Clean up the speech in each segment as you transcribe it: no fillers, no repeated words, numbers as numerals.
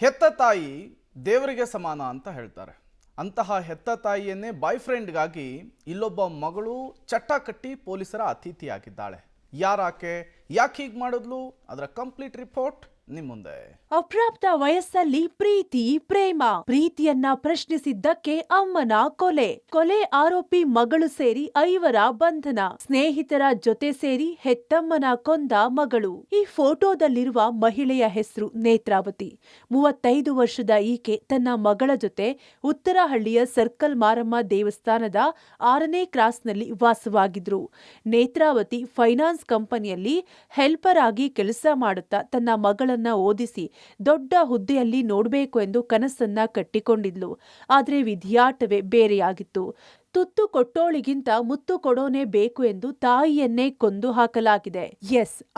ಹೆತ್ತ ತಾಯಿ ದೇವರಿಗೆ ಸಮಾನ ಅಂತ ಹೇಳ್ತಾರೆ. ಅಂತಹ ಹೆತ್ತ ತಾಯಿಯನ್ನೇ ಬಾಯ್ ಫ್ರೆಂಡ್ಗಾಗಿ ಇಲ್ಲೊಬ್ಬ ಮಗಳು ಚಟ್ಟ ಕಟ್ಟಿ ಪೊಲೀಸರ ಅತಿಥಿಯಾಗಿದ್ದಾಳೆ. ಯಾರಾಕೆ, ಯಾಕೆ ಹೀಗೆ ಮಾಡಿದ್ಲು, ಅದರ ಕಂಪ್ಲೀಟ್ ರಿಪೋರ್ಟ್ ನಿಮ್ಮ ಮುಂದೆ. ಅಪ್ರಾಪ್ತ ವಯಸ್ಸಲ್ಲಿ ಪ್ರೀತಿ ಪ್ರೇಮ, ಪ್ರೀತಿಯನ್ನ ಪ್ರಶ್ನಿಸಿದ್ದಕ್ಕೆ ಅಮ್ಮನ ಕೊಲೆ ಆರೋಪಿ ಮಗಳು ಸೇರಿ 5ರ ಬಂಧನ. ಸ್ನೇಹಿತರ ಜೊತೆ ಸೇರಿ ಹೆತ್ತಮ್ಮನ ಕೊಂದ ಮಗಳು. ಈ ಫೋಟೋದಲ್ಲಿರುವ ಮಹಿಳೆಯ ಹೆಸರು ನೇತ್ರಾವತಿ. 35 ವರ್ಷದ ಈಕೆ ತನ್ನ ಮಗಳ ಜೊತೆ ಉತ್ತರಹಳ್ಳಿಯ ಸರ್ಕಲ್ ಮಾರಮ್ಮ ದೇವಸ್ಥಾನದ 6ನೇ ಕ್ರಾಸ್ನಲ್ಲಿ ವಾಸವಾಗಿದ್ರು. ನೇತ್ರಾವತಿ ಫೈನಾನ್ಸ್ ಕಂಪನಿಯಲ್ಲಿ ಹೆಲ್ಪರ್ ಆಗಿ ಕೆಲಸ ಮಾಡುತ್ತಾ ತನ್ನ ಮಗಳನ್ನ ಓದಿಸಿ ದೊಡ್ಡ ಹುದ್ದೆಯಲ್ಲಿ ನೋಡಬೇಕು ಎಂದು ಕನಸನ್ನ ಕಟ್ಟಿಕೊಂಡಿದ್ಲು. ಆದರೆ ವಿಧಿಯಾಟವೇ ಬೇರೆಯಾಗಿತ್ತು. ತುತ್ತು ಕೊಟ್ಟೋಳಿಗಿಂತ ಮುತ್ತು ಕೊಡೋನೇ ಬೇಕು ಎಂದು ತಾಯಿಯನ್ನೇ ಕೊಂದು ಹಾಕಲಾಗಿದೆ.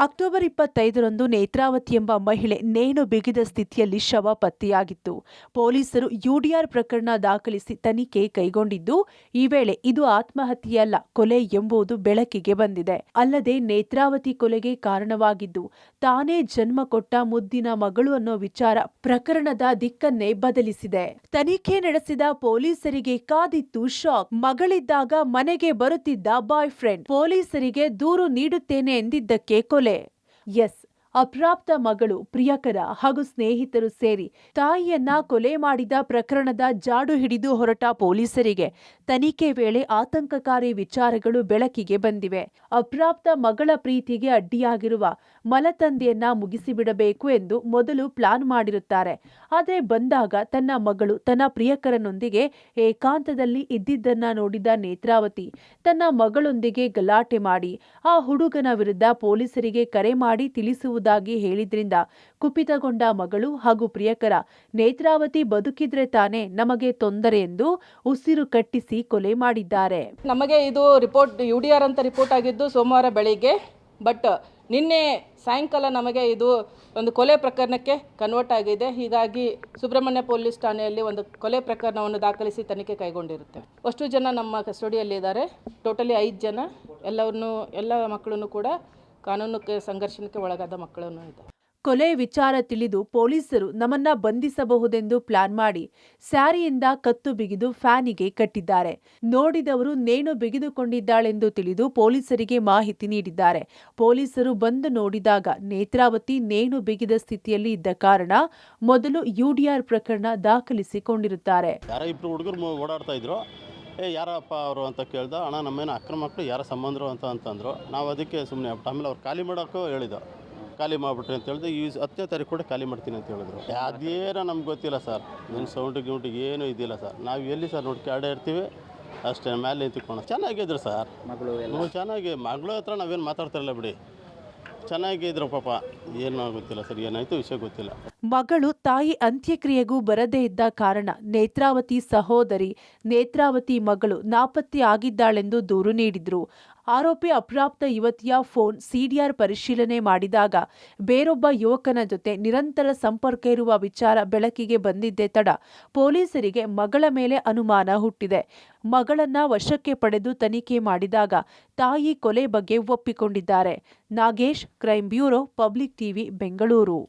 ಅಕ್ಟೋಬರ್ 25ರಂದು ನೇತ್ರಾವತಿ ಎಂಬ ಮಹಿಳೆ ನೇಣು ಬಿಗಿದ ಸ್ಥಿತಿಯಲ್ಲಿ ಶವ ಪತ್ತೆಯಾಗಿತ್ತು. ಪೊಲೀಸರು ಯುಡಿಆರ್ ಪ್ರಕರಣ ದಾಖಲಿಸಿ ತನಿಖೆ ಕೈಗೊಂಡಿದ್ದು, ಈ ವೇಳೆ ಇದು ಆತ್ಮಹತ್ಯೆಯಲ್ಲ, ಕೊಲೆ ಎಂಬುದು ಬೆಳಕಿಗೆ ಬಂದಿದೆ. ಅಲ್ಲದೆ ನೇತ್ರಾವತಿ ಕೊಲೆಗೆ ಕಾರಣವಾಗಿದ್ದು ತಾನೇ ಜನ್ಮ ಕೊಟ್ಟ ಮುದ್ದಿನ ಮಗಳು ಅನ್ನೋ ವಿಚಾರ ಪ್ರಕರಣದ ದಿಕ್ಕನ್ನೇ ಬದಲಿಸಿದೆ. ತನಿಖೆ ನಡೆಸಿದ ಪೊಲೀಸರಿಗೆ ಕಾದಿತ್ತು ಶಾಕ್. ಮಗಳಿದ್ದಾಗ ಮನೆಗೆ ಬರುತ್ತಿದ್ದ ಬಾಯ್ ಫ್ರೆಂಡ್, ಪೊಲೀಸರಿಗೆ ದೂರು ನೀಡುತ್ತೇನೆ ಎಂದಿದ್ದಕ್ಕೆ ಕೊಲೆ. ಅಪ್ರಾಪ್ತ ಮಗಳು, ಪ್ರಿಯಕರ ಹಾಗೂ ಸ್ನೇಹಿತರು ಸೇರಿ ತಾಯಿಯನ್ನ ಕೊಲೆ ಮಾಡಿದ ಪ್ರಕರಣದ ಜಾಡು ಹಿಡಿದು ಹೊರಟ ಪೊಲೀಸರಿಗೆ ತನಿಖೆ ವೇಳೆ ಆತಂಕಕಾರಿ ವಿಚಾರಗಳು ಬೆಳಕಿಗೆ ಬಂದಿವೆ. ಅಪ್ರಾಪ್ತ ಮಗಳ ಪ್ರೀತಿಗೆ ಅಡ್ಡಿಯಾಗಿರುವ ಮಲತಂದೆಯನ್ನ ಮುಗಿಸಿಬಿಡಬೇಕು ಎಂದು ಮೊದಲು ಪ್ಲಾನ್ ಮಾಡಿರುತ್ತಾರೆ. ಆದರೆ ಬಂದಾಗ ತನ್ನ ಮಗಳು ತನ್ನ ಪ್ರಿಯಕರನೊಂದಿಗೆ ಏಕಾಂತದಲ್ಲಿ ಇದ್ದಿದ್ದನ್ನ ನೋಡಿದ ನೇತ್ರಾವತಿ ತನ್ನ ಮಗಳೊಂದಿಗೆ ಗಲಾಟೆ ಮಾಡಿ ಆ ಹುಡುಗನ ವಿರುದ್ಧ ಪೊಲೀಸರಿಗೆ ಕರೆ ಮಾಡಿ ತಿಳಿಸುವುದಾಗಿ ಹೇಳಿದ್ರಿಂದ ಕುಪಿತಗೊಂಡ ಮಗಳು ಹಾಗೂ ಪ್ರಿಯಕರ, ನೇತ್ರಾವತಿ ಬದುಕಿದ್ರೆ ತಾನೇ ನಮಗೆ ತೊಂದರೆ ಎಂದು ಉಸಿರು ಕಟ್ಟಿಸಿ ಕೊಲೆ ಮಾಡಿದ್ದಾರೆ. ನಮಗೆ ಇದು ರಿಪೋರ್ಟ್ ಯುಡಿಆರ್ ಅಂತ ರಿಪೋರ್ಟ್ ಆಗಿದ್ದು ಸೋಮವಾರ ಬೆಳಿಗ್ಗೆ. ಬಟ್ ನಿನ್ನೆ ಸಾಯಂಕಾಲ ನಮಗೆ ಇದು ಒಂದು ಕೊಲೆ ಪ್ರಕರಣಕ್ಕೆ ಕನ್ವರ್ಟ್ ಆಗಿದೆ. ಹೀಗಾಗಿ ಸುಬ್ರಹ್ಮಣ್ಯ ಪೊಲೀಸ್ ಠಾಣೆಯಲ್ಲಿ ಒಂದು ಕೊಲೆ ಪ್ರಕರಣವನ್ನು ದಾಖಲಿಸಿ ತನಿಖೆ ಕೈಗೊಂಡಿರುತ್ತೆ. ಅಷ್ಟು ಜನ ನಮ್ಮ ಕಸ್ಟಡಿಯಲ್ಲಿದ್ದಾರೆ. ಟೋಟಲಿ 5 ಜನ. ಎಲ್ಲ ಮಕ್ಕಳನ್ನು ಕೂಡ ಕಾನೂನು ಸಂಘರ್ಷಕ್ಕೆ ಒಳಗಾದ ಮಕ್ಕಳನ್ನು ಇದ್ದಾರೆ. ಕೊಲೆ ವಿಚಾರ ತಿಳಿದು ಪೊಲೀಸರು ನಮ್ಮನ್ನ ಬಂಧಿಸಬಹುದೆಂದು ಪ್ಲಾನ್ ಮಾಡಿ ಸ್ಯಾರಿಯಿಂದ ಕತ್ತು ಬಿಗಿದು ಫ್ಯಾನಿಗೆ ಕಟ್ಟಿದ್ದಾರೆ. ನೋಡಿದವರು ನೇಣು ಬಿಗಿದುಕೊಂಡಿದ್ದಾಳೆಂದು ತಿಳಿದು ಪೊಲೀಸರಿಗೆ ಮಾಹಿತಿ ನೀಡಿದ್ದಾರೆ. ಪೊಲೀಸರು ಬಂದು ನೋಡಿದಾಗ ನೇತ್ರಾವತಿ ನೇಣು ಬಿಗಿದ ಸ್ಥಿತಿಯಲ್ಲಿ ಇದ್ದ ಕಾರಣ ಮೊದಲು ಯುಡಿಆರ್ ಪ್ರಕರಣ ದಾಖಲಿಸಿಕೊಂಡಿರುತ್ತಾರೆ. ಇಬ್ರು ಹುಡುಗರು ಓಡಾಡ್ತಾ ಇದ್ರು. ಯಾರಪ್ಪ ಅವರು ಅಂತ ಕೇಳ್ದ. ಅಣ್ಣ ನಮ್ಮೇನು ಅಕ್ರಮ ಮಕ್ಕಳು ಯಾರ ಸಂಬಂಧರು ಅಂತಂದರು. ನಾವು ಅದಕ್ಕೆ ಸುಮ್ಮನೆ ಆಮೇಲೆ ಅವ್ರು ಖಾಲಿ ಮಾಡೋಕ್ಕೂ ಹೇಳಿದ್ದು. ಖಾಲಿ ಮಾಡಿಬಿಟ್ರಿ ಅಂತ ಹೇಳಿದ್ರೆ ಈ 10ನೇ ತಾರೀಕು ಕೂಡ ಖಾಲಿ ಮಾಡ್ತೀನಿ ಅಂತ ಹೇಳಿದ್ರು. ಅದೇನೋ ನಮ್ಗೆ ಗೊತ್ತಿಲ್ಲ ಸರ್. ಏನು ಸೌಂಡು ಗಿೌಂಟಿಗೆ ಏನೂ ಇದ್ದಿಲ್ಲ ಸರ್. ನಾವು ಎಲ್ಲಿ ಸರ್ ನೋಡಿ ಕಾಡೇ ಇರ್ತೀವಿ ಅಷ್ಟೇ. ಮೇಲೆ ನಿಂತ್ಕೊಂಡು ಚೆನ್ನಾಗಿದ್ರು ಸರ್. ಮಗಳು ಚೆನ್ನಾಗಿ, ಮಗಳು ಹತ್ರ ನಾವೇನು ಮಾತಾಡ್ತಿರಲ್ಲ ಬಿಡಿ. ಚೆನ್ನಾಗಿದ್ರು ಪಾಪ. ಏನು ಗೊತ್ತಿಲ್ಲ ಸರ್, ಏನಾಯಿತು ವಿಷಯ ಗೊತ್ತಿಲ್ಲ. ಮಗಳು ತಾಯಿ ಅಂತ್ಯಕ್ರಿಯೆಗೂ ಬರದೇ ಇದ್ದ ಕಾರಣ ನೇತ್ರಾವತಿ ಸಹೋದರಿ ನೇತ್ರಾವತಿ ಮಗಳು ನಾಪತ್ತೆ ಆಗಿದ್ದಾಳೆಂದು ದೂರು ನೀಡಿದ್ರು. ಆರೋಪಿ ಅಪ್ರಾಪ್ತ ಯುವತಿಯ ಫೋನ್ ಸಿಡಿಆರ್ ಪರಿಶೀಲನೆ ಮಾಡಿದಾಗ ಬೇರೊಬ್ಬ ಯುವಕನ ಜೊತೆ ನಿರಂತರ ಸಂಪರ್ಕ ಇರುವ ವಿಚಾರ ಬೆಳಕಿಗೆ ಬಂದಿದ್ದೇ ತಡ ಪೊಲೀಸರಿಗೆ ಮಗಳ ಮೇಲೆ ಅನುಮಾನ ಹುಟ್ಟಿದೆ. ಮಗಳನ್ನ ವಶಕ್ಕೆ ಪಡೆದು ತನಿಖೆ ಮಾಡಿದಾಗ ತಾಯಿ ಕೊಲೆ ಬಗ್ಗೆ ಒಪ್ಪಿಕೊಂಡಿದ್ದಾರೆ. Nagesh, crime bureau, public TV, Bengaluru.